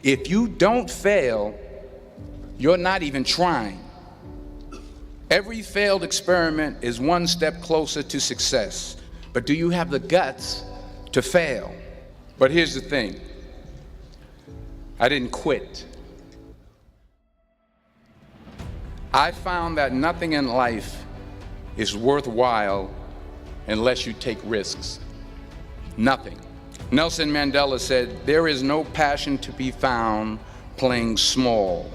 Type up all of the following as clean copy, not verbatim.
If you don't fail, you're not even trying. Every failed experiment is one step closer to success. But do you have the guts to fail? But here's the thing. I didn't quit. I found that nothing in life is worthwhile unless you take risks. Nothing. Nelson Mandela said, "There is no passion to be found playing small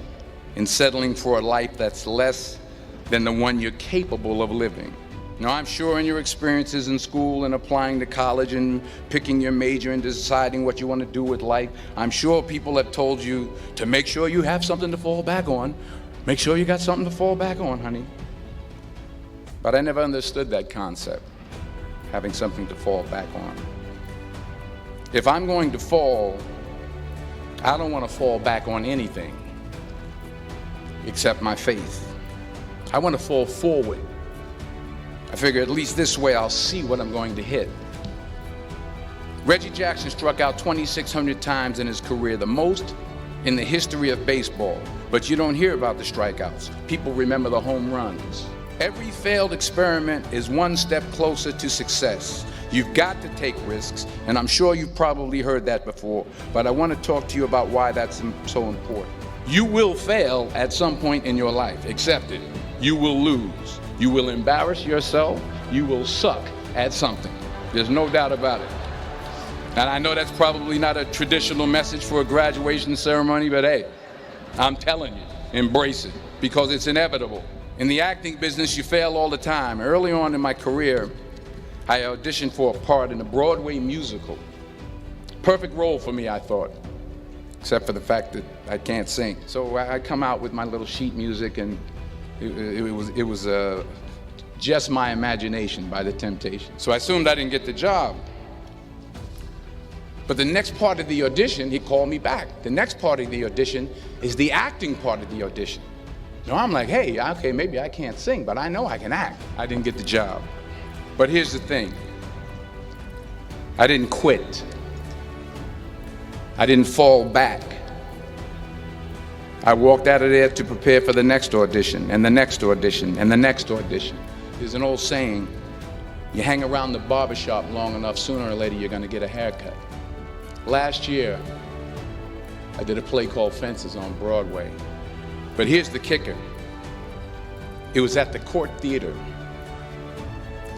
and settling for a life that's less than the one you're capable of living." Now, I'm sure in your experiences in school and applying to college and picking your major and deciding what you want to do with life, I'm sure people have told you to make sure you have something to fall back on. Make sure you got something to fall back on, honey. But I never understood that concept, having something to fall back on. If I'm going to fall, I don't want to fall back on anything except my faith. I want to fall forward. I figure at least this way I'll see what I'm going to hit. Reggie Jackson struck out 2,600 times in his career, the most in the history of baseball. But you don't hear about the strikeouts. People remember the home runs. Every failed experiment is one step closer to success. You've got to take risks, and I'm sure you've probably heard that before, but I want to talk to you about why that's so important. You will fail at some point in your life. Accept it. You will lose. You will embarrass yourself. You will suck at something. There's no doubt about it. And I know that's probably not a traditional message for a graduation ceremony, but hey, I'm telling you, embrace it, because it's inevitable. In the acting business, you fail all the time. Early on in my career, I auditioned for a part in a Broadway musical. Perfect role for me, I thought, except for the fact that I can't sing. So I come out with my little sheet music, and it was Just My Imagination by The Temptations. So I assumed I didn't get the job. But the next part of the audition, he called me back. The next part of the audition is the acting part of the audition. Now I'm like, hey, okay, maybe I can't sing, but I know I can act. I didn't get the job. But here's the thing. I didn't quit. I didn't fall back. I walked out of there to prepare for the next audition, and the next audition, and the next audition. There's an old saying, you hang around the barbershop long enough, sooner or later you're gonna get a haircut. Last year, I did a play called Fences on Broadway. But here's the kicker. It was at the Court Theater.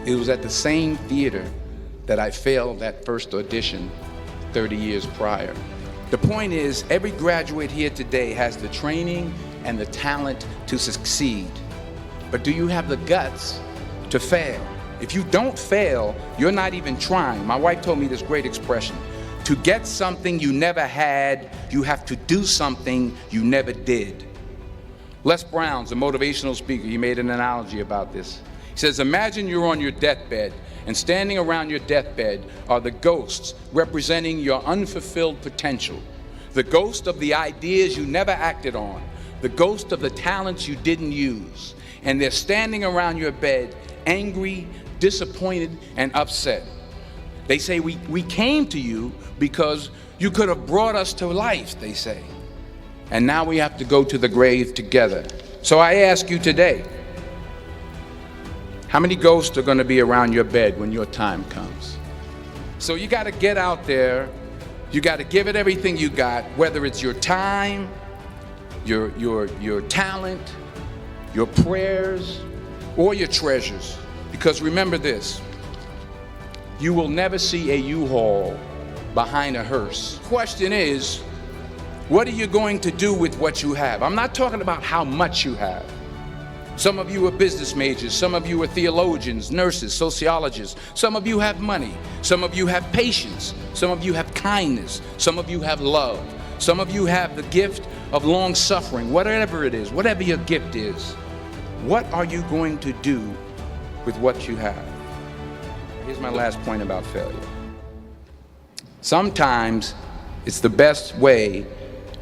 It was at the same theater that I failed that first audition 30 years prior. The point is, every graduate here today has the training and the talent to succeed. But do you have the guts to fail? If you don't fail, you're not even trying. My wife told me this great expression. To get something you never had, you have to do something you never did. Les Brown's a motivational speaker. He made an analogy about this. He says, imagine you're on your deathbed, and standing around your deathbed are the ghosts representing your unfulfilled potential. The ghost of the ideas you never acted on. The ghost of the talents you didn't use. And they're standing around your bed, angry, disappointed, and upset. They say, we came to you because you could have brought us to life, they say. And now we have to go to the grave together. So I ask you today, how many ghosts are going to be around your bed when your time comes? So you got to get out there. You got to give it everything you got, whether it's your time, your talent, your prayers, or your treasures. Because remember this, you will never see a U-Haul behind a hearse. Question is, what are you going to do with what you have? I'm not talking about how much you have. Some of you are business majors, some of you are theologians, nurses, sociologists, some of you have money, some of you have patience, some of you have kindness, some of you have love, some of you have the gift of long suffering, whatever it is, whatever your gift is. What are you going to do with what you have? Here's my last point about failure. Sometimes it's the best way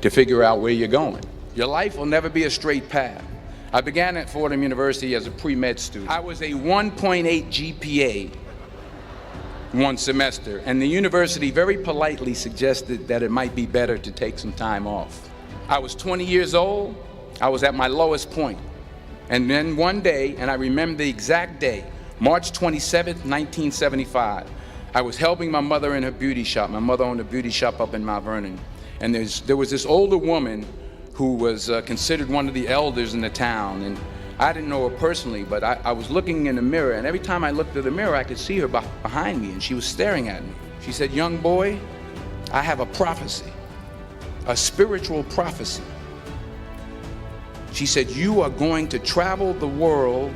to figure out where you're going. Your life will never be a straight path. I began at Fordham University as a pre-med student. I was a 1.8 GPA one semester, and the university very politely suggested that it might be better to take some time off. I was 20 years old. I was at my lowest point. And then one day, and I remember the exact day, March 27th, 1975, I was helping my mother in her beauty shop. My mother owned a beauty shop up in Mount Vernon. And there was this older woman who was considered one of the elders in the town. And I didn't know her personally, but I was looking in the mirror, and every time I looked at the mirror, I could see her behind me, and she was staring at me. She said, "Young boy, I have a prophecy, a spiritual prophecy." She said, "You are going to travel the world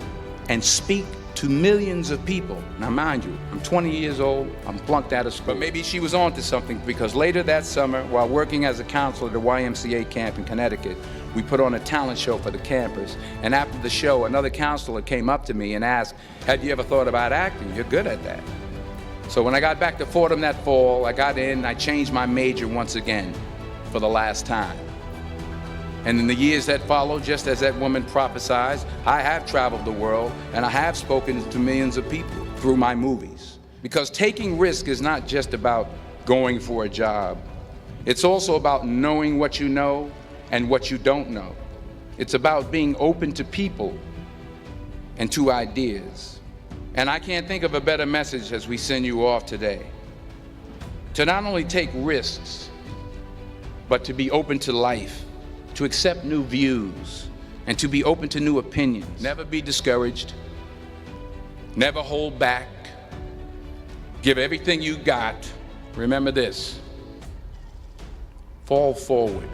and speak to millions of people." Now, mind you, I'm 20 years old, I'm flunked out of school. But maybe she was onto something, because later that summer, while working as a counselor at the YMCA camp in Connecticut, we put on a talent show for the campers. And after the show, another counselor came up to me and asked, "Have you ever thought about acting? You're good at that." So when I got back to Fordham that fall, I got in, I changed my major once again for the last time. And in the years that followed, just as that woman prophesied, I have traveled the world, and I have spoken to millions of people through my movies. Because taking risk is not just about going for a job. It's also about knowing what you know and what you don't know. It's about being open to people and to ideas. And I can't think of a better message as we send you off today. To not only take risks, but to be open to life, to accept new views, and to be open to new opinions. Never be discouraged. Never hold back. Give everything you got. Remember this: fall forward.